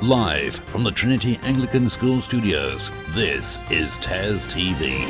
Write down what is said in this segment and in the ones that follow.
Live from the Trinity Anglican School studios, this is TAS TV.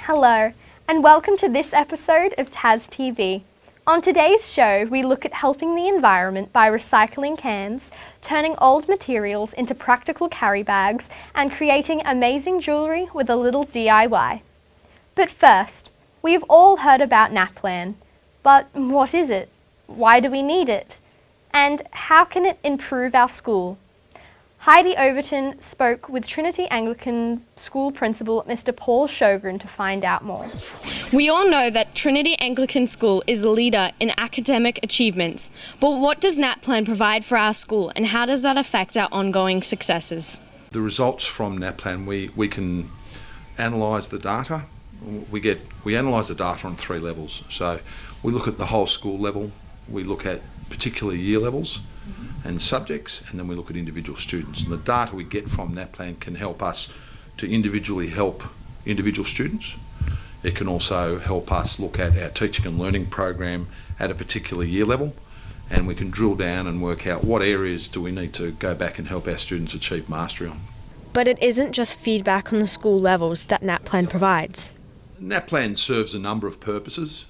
Hello, and welcome to this episode of TAS TV. On today's show, we look at helping the environment by recycling cans, turning old materials into practical carry bags, and creating amazing jewellery with a little DIY. But first, we've all heard about NAPLAN. But what is it? Why do we need it? And how can it improve our school? Heidi Overton spoke with Trinity Anglican School Principal Mr. Paul Sjogren to find out more. We all know that Trinity Anglican School is a leader in academic achievements, but what does NAPLAN provide for our school and how does that affect our ongoing successes? The results from NAPLAN, we can analyse the data. We analyse the data on 3 levels. So we look at the whole school level, we look at particular year levels and subjects, and then we look at individual students. And the data we get from NAPLAN can help us to individually help individual students. It can also help us look at our teaching and learning program at a particular year level, and we can drill down and work out what areas do we need to go back and help our students achieve mastery on. But it isn't just feedback on the school levels that NAPLAN provides. NAPLAN serves a number of purposes.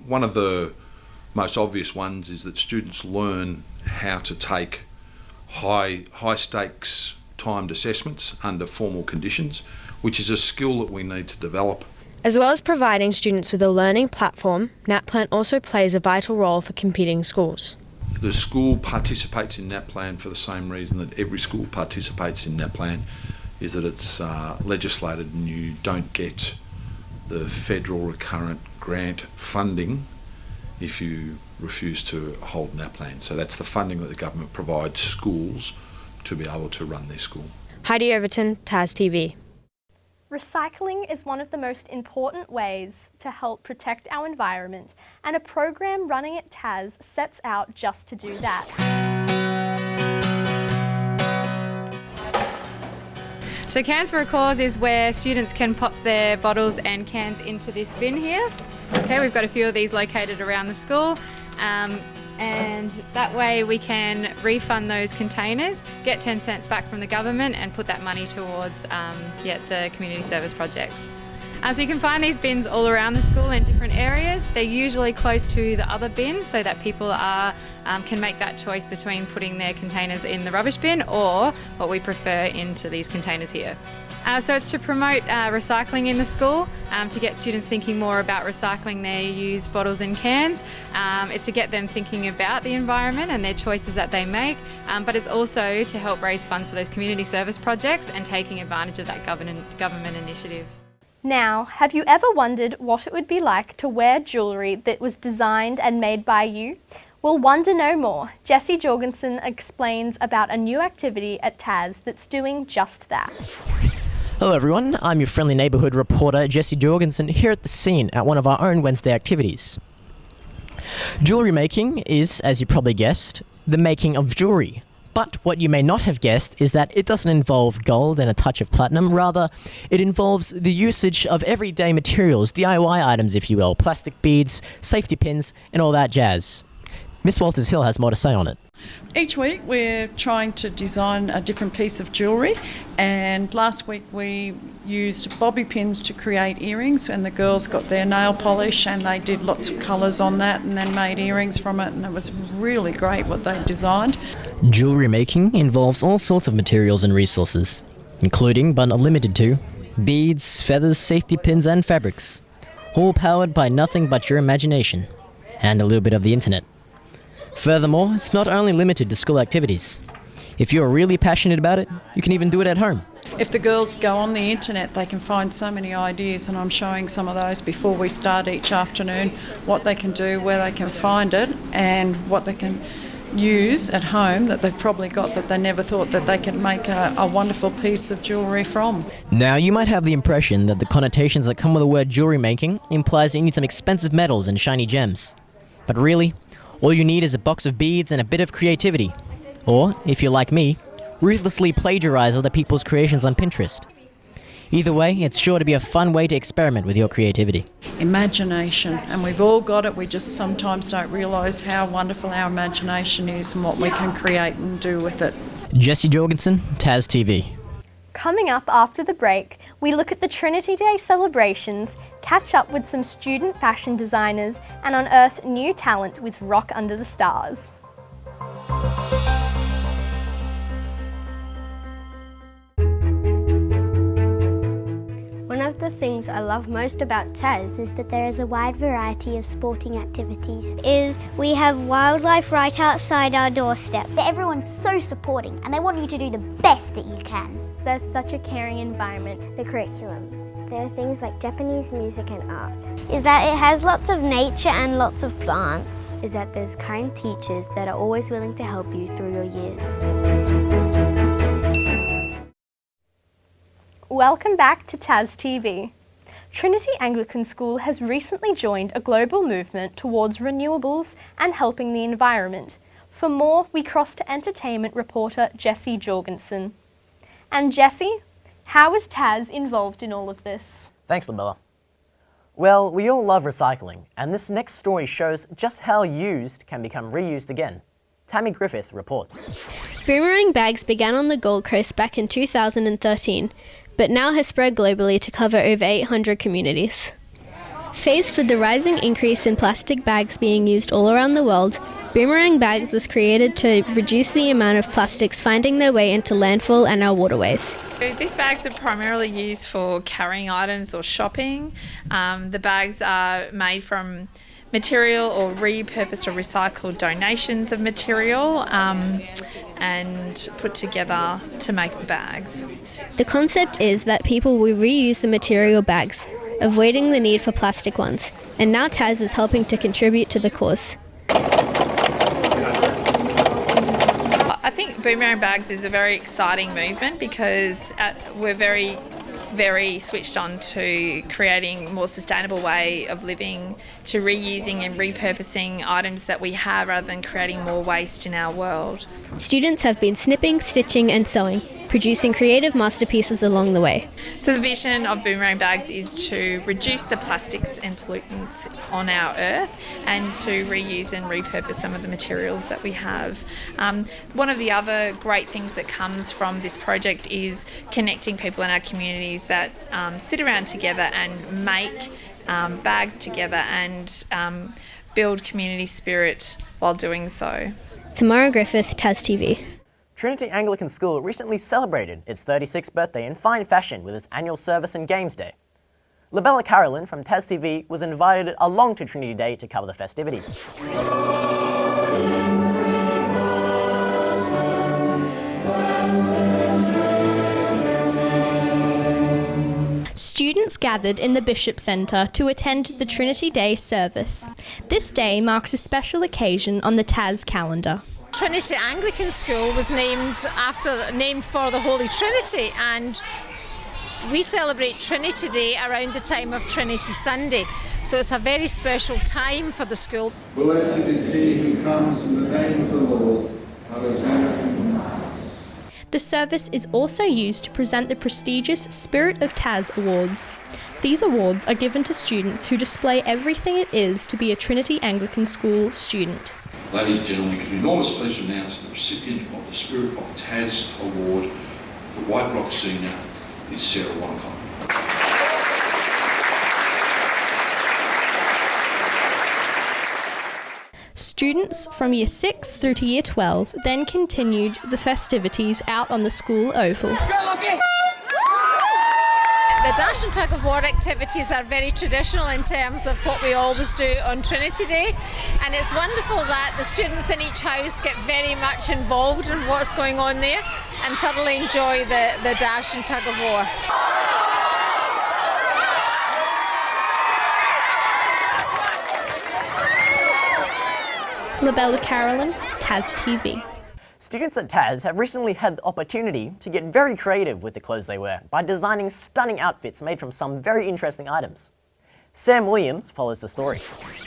One of the most obvious ones is that students learn how to take high stakes timed assessments under formal conditions, which is a skill that we need to develop. As well as providing students with a learning platform, NAPLAN also plays a vital role for competing schools. The school participates in NAPLAN for the same reason that every school participates in NAPLAN, is that it's legislated and you don't get the federal recurrent grant funding if you refuse to hold NAPLAN. So that's the funding that the government provides schools to be able to run their school. Heidi Overton, TAS TV. Recycling is one of the most important ways to help protect our environment, and a program running at TAS sets out just to do that. So Cans for a Cause is where students can pop their bottles and cans into this bin here. Okay, we've got a few of these located around the school, and that way we can refund those containers, get 10 cents back from the government and put that money towards the community service projects. So you can find these bins all around the school in different areas. They're usually close to the other bins so that people can make that choice between putting their containers in the rubbish bin or what we prefer into these containers here. So it's to promote recycling in the school, to get students thinking more about recycling their used bottles and cans. It's to get them thinking about the environment and their choices that they make, but it's also to help raise funds for those community service projects and taking advantage of that government initiative. Now, have you ever wondered what it would be like to wear jewellery that was designed and made by you? Well, wonder no more. Jessie Jorgensen explains about a new activity at TAS that's doing just that. Hello everyone, I'm your friendly neighbourhood reporter Jessie Jorgensen here at the scene at one of our own Wednesday activities. Jewellery making is, as you probably guessed, the making of jewellery. But what you may not have guessed is that it doesn't involve gold and a touch of platinum. Rather, it involves the usage of everyday materials, DIY items if you will, plastic beads, safety pins and all that jazz. Miss Walters Hill has more to say on it. Each week we're trying to design a different piece of jewellery, and last week we used bobby pins to create earrings, and the girls got their nail polish and they did lots of colours on that and then made earrings from it, and it was really great what they designed. Jewellery making involves all sorts of materials and resources, including but not limited to beads, feathers, safety pins and fabrics, all powered by nothing but your imagination and a little bit of the internet. Furthermore, it's not only limited to school activities. If you're really passionate about it, you can even do it at home. If the girls go on the internet, they can find so many ideas, and I'm showing some of those before we start each afternoon, what they can do, where they can find it, and what they can use at home that they've probably got that they never thought that they could make a wonderful piece of jewellery from. Now, you might have the impression that the connotations that come with the word jewellery making implies you need some expensive metals and shiny gems. But really, all you need is a box of beads and a bit of creativity. Or, if you're like me, ruthlessly plagiarize other people's creations on Pinterest. Either way, it's sure to be a fun way to experiment with your creativity. Imagination, and we've all got it. We just sometimes don't realise how wonderful our imagination is and what we can create and do with it. Jesse Jorgensen, TAS TV. Coming up after the break, we look at the Trinity Day celebrations, catch up with some student fashion designers, and unearth new talent with Rock Under the Stars. One of the things I love most about TAS is that there is a wide variety of sporting activities. We have wildlife right outside our doorstep. Everyone's so supporting and they want you to do the best that you can. There's such a caring environment. The curriculum. There are things like Japanese music and art. Is that it has lots of nature and lots of plants. Is that there's kind teachers that are always willing to help you through your years. Welcome back to TAS TV. Trinity Anglican School has recently joined a global movement towards renewables and helping the environment. For more, we cross to entertainment reporter Jesse Jorgensen. And Jesse, how is TAS involved in all of this? Thanks, Labella. Well, we all love recycling, and this next story shows just how used can become reused again. Tammy Griffith reports. Boomerang bags began on the Gold Coast back in 2013, but now has spread globally to cover over 800 communities. Faced with the rising increase in plastic bags being used all around the world, Boomerang Bags was created to reduce the amount of plastics finding their way into landfill and our waterways. These bags are primarily used for carrying items or shopping. The bags are made from material or repurposed or recycled donations of material and put together to make the bags. The concept is that people will reuse the material bags, avoiding the need for plastic ones, and now TAS is helping to contribute to the cause. I think Boomerang Bags is a very exciting movement because we're very switched on to creating a more sustainable way of living, to reusing and repurposing items that we have rather than creating more waste in our world. Students have been snipping, stitching and sewing, producing creative masterpieces along the way. So the vision of Boomerang Bags is to reduce the plastics and pollutants on our earth and to reuse and repurpose some of the materials that we have. One of the other great things that comes from this project is connecting people in our communities that sit around together and make bags together and build community spirit while doing so. Tamara Griffith, TAS TV. Trinity Anglican School recently celebrated its 36th birthday in fine fashion with its annual service and games day. Labella Carolyn from TAS TV was invited along to Trinity Day to cover the festivities. Students gathered in the Bishop Centre to attend the Trinity Day service. This day marks a special occasion on the TAS calendar. Trinity Anglican School was named for the Holy Trinity, and we celebrate Trinity Day around the time of Trinity Sunday. So it's a very special time for the school. Blessed is he who comes in the name of the Lord. Hosanna in the highest. The service is also used to present the prestigious Spirit of TAS Awards. These awards are given to students who display everything it is to be a Trinity Anglican School student. Ladies and gentlemen, it's an enormous pleasure to announce the recipient of the Spirit of TAS Award for White Rock Senior is Sarah Wonacott. Students from Year 6 through to Year 12 then continued the festivities out on the school oval. The dash and tug of war activities are very traditional in terms of what we always do on Trinity Day, and it's wonderful that the students in each house get very much involved in what's going on there and thoroughly enjoy the dash and tug of war. Labella Carolyn, TAS TV. Students at TAS have recently had the opportunity to get very creative with the clothes they wear by designing stunning outfits made from some very interesting items. Sam Williams follows the story.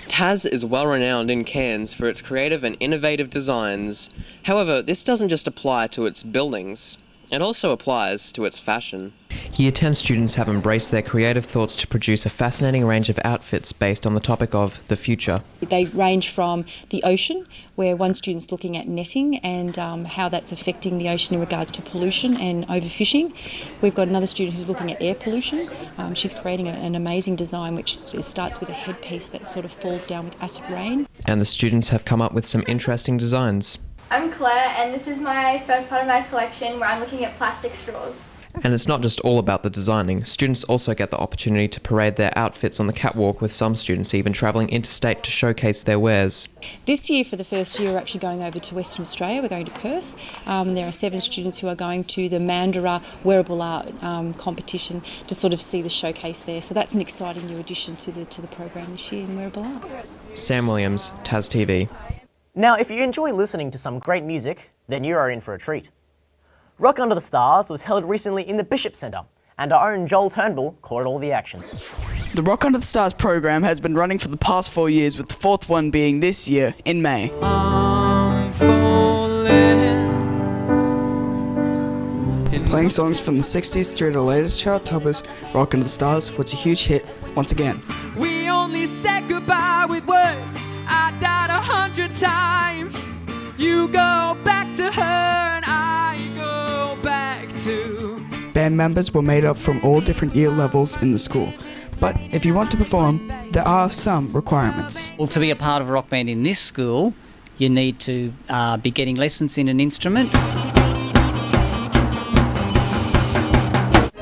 TAS is well renowned in Cairns for its creative and innovative designs. However, this doesn't just apply to its buildings. It also applies to its fashion. Year 10 students have embraced their creative thoughts to produce a fascinating range of outfits based on the topic of the future. They range from the ocean, where one student's looking at netting and how that's affecting the ocean in regards to pollution and overfishing. We've got another student who's looking at air pollution. She's creating an amazing design which starts with a headpiece that sort of falls down with acid rain. And the students have come up with some interesting designs. I'm Claire, and this is my first part of my collection where I'm looking at plastic straws. And it's not just all about the designing. Students also get the opportunity to parade their outfits on the catwalk, with some students even travelling interstate to showcase their wares. This year, for the first year, we're actually going over to Western Australia. We're going to Perth. There are 7 students who are going to the Mandurah Wearable Art competition to sort of see the showcase there. So that's an exciting new addition to the program this year in Wearable Art. Sam Williams, TAS TV. Now, if you enjoy listening to some great music, then you are in for a treat. Rock Under the Stars was held recently in the Bishop Centre, and our own Joel Turnbull caught all the action. The Rock Under the Stars program has been running for the past 4 years, with the 4th one being this year in May. Playing songs from the 60s through to the latest chart toppers, Rock Under the Stars was a huge hit once again. We only said goodbye with words. I died 100 times. You go back to her and I go back to... Band members were made up from all different year levels in the school. But if you want to perform, there are some requirements. Well, to be a part of a rock band in this school, you need to be getting lessons in an instrument.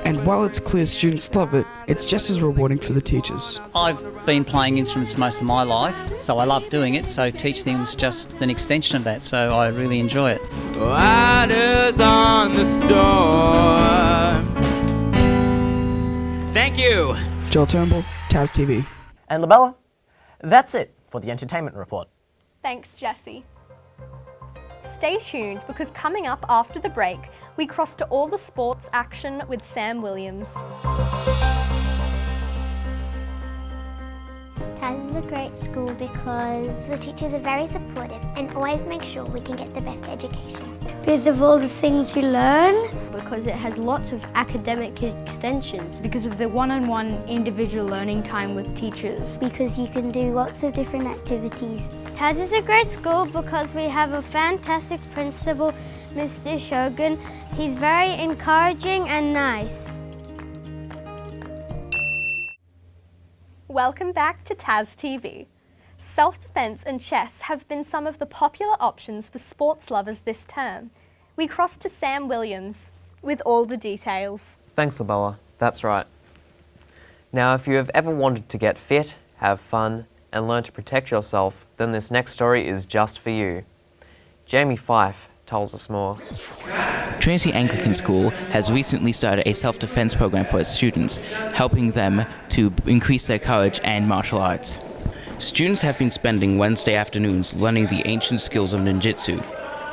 And while it's clear students love it, it's just as rewarding for the teachers. I've been playing instruments most of my life, so I love doing it, so teaching is just an extension of that, so I really enjoy it. Riders on the storm. Thank you. Joel Turnbull, TAS TV. And Labella, that's it for the entertainment report. Thanks, Jesse. Stay tuned, because coming up after the break, we cross to all the sports action with Sam Williams. TAS is a great school because the teachers are very supportive and always make sure we can get the best education. Because of all the things you learn. Because it has lots of academic extensions. Because of the one-on-one individual learning time with teachers. Because you can do lots of different activities. TAS is a great school because we have a fantastic principal, Mr. Shogun. He's very encouraging and nice. Welcome back to TAS TV. Self-defense and chess have been some of the popular options for sports lovers this term. We cross to Sam Williams with all the details. Thanks, Labella. That's right. Now, if you have ever wanted to get fit, have fun, and learn to protect yourself, then this next story is just for you. Jamie Fife tells us more. Trinity Anglican School has recently started a self-defense program for its students, helping them to increase their courage and martial arts. Students have been spending Wednesday afternoons learning the ancient skills of ninjutsu.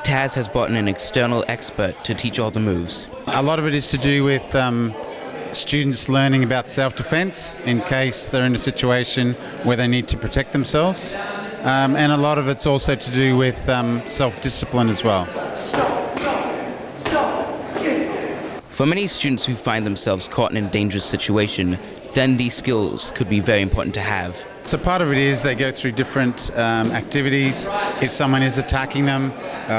TAS has brought in an external expert to teach all the moves. A lot of it is to do with students learning about self-defense in case they're in a situation where they need to protect themselves. And a lot of it's also to do with self-discipline as well. For many students who find themselves caught in a dangerous situation, then these skills could be very important to have. So part of it is they go through different activities. If someone is attacking them,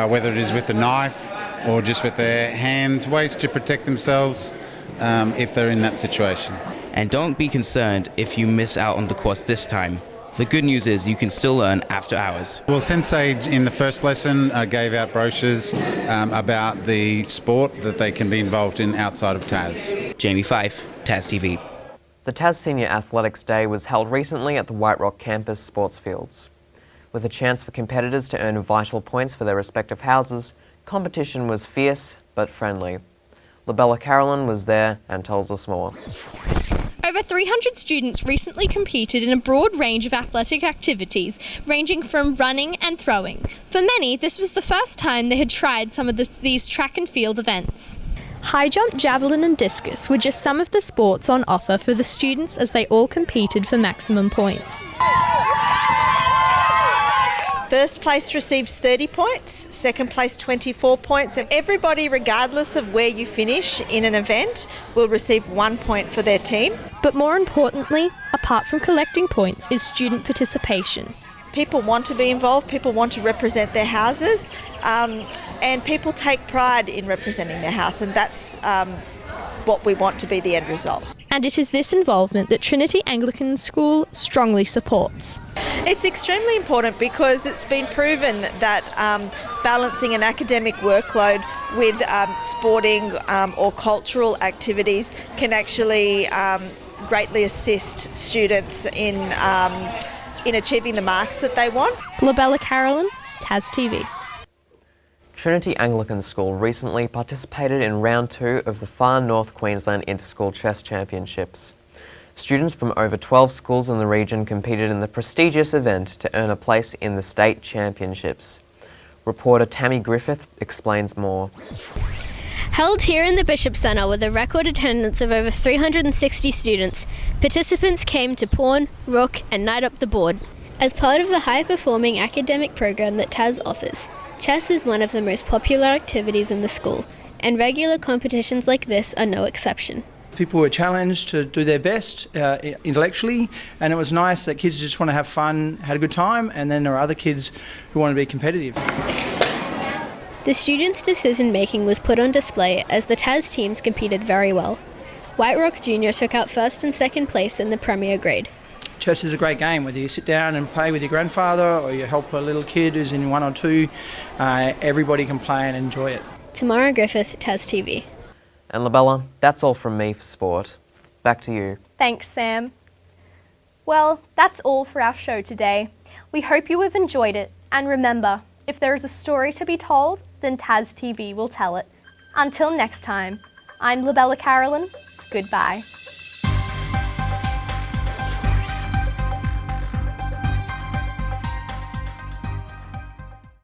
whether it is with a knife or just with their hands, ways to protect themselves if they're in that situation. And don't be concerned if you miss out on the course this time. The good news is you can still learn after hours. Well, Sensei in the first lesson gave out brochures about the sport that they can be involved in outside of TAS. Jamie Fife, TAS TV. The TAS Senior Athletics Day was held recently at the White Rock campus sports fields. With a chance for competitors to earn vital points for their respective houses, competition was fierce but friendly. Labella Carolyn was there and tells us more. Over 300 students recently competed in a broad range of athletic activities, ranging from running and throwing. For many, this was the first time they had tried some of these track and field events. High jump, javelin and discus were just some of the sports on offer for the students as they all competed for maximum points. First place receives 30 points, second place 24 points, and everybody, regardless of where you finish in an event, will receive 1 point for their team. But more importantly, apart from collecting points, is student participation. People want to be involved, people want to represent their houses, and people take pride in representing their house, and that's what we want to be the end result. And it is this involvement that Trinity Anglican School strongly supports. It's extremely important because it's been proven that balancing an academic workload with sporting or cultural activities can actually greatly assist students in achieving the marks that they want. Labella Carolyn, TAS TV. Trinity Anglican School recently participated in round 2 of the Far North Queensland Inter-School Chess Championships. Students from over 12 schools in the region competed in the prestigious event to earn a place in the state championships. Reporter Tammy Griffith explains more. Held here in the Bishop Centre with a record attendance of over 360 students, participants came to pawn, rook and knight up the board. As part of the high-performing academic program that TAS offers, chess is one of the most popular activities in the school, and regular competitions like this are no exception. People were challenged to do their best intellectually, and it was nice that kids just want to have fun, had a good time, and then there are other kids who want to be competitive. The students' decision-making was put on display as the TAS teams competed very well. White Rock Junior took out first and second place in the Premier grade. Chess is a great game, whether you sit down and play with your grandfather or you help a little kid who's in 1 or 2, everybody can play and enjoy it. Tamara Griffith, TAS TV. And Labella, that's all from me for sport. Back to you. Thanks, Sam. Well, that's all for our show today. We hope you have enjoyed it, and remember, if there is a story to be told, then TAS TV will tell it. Until next time, I'm Labella Carolyn. Goodbye.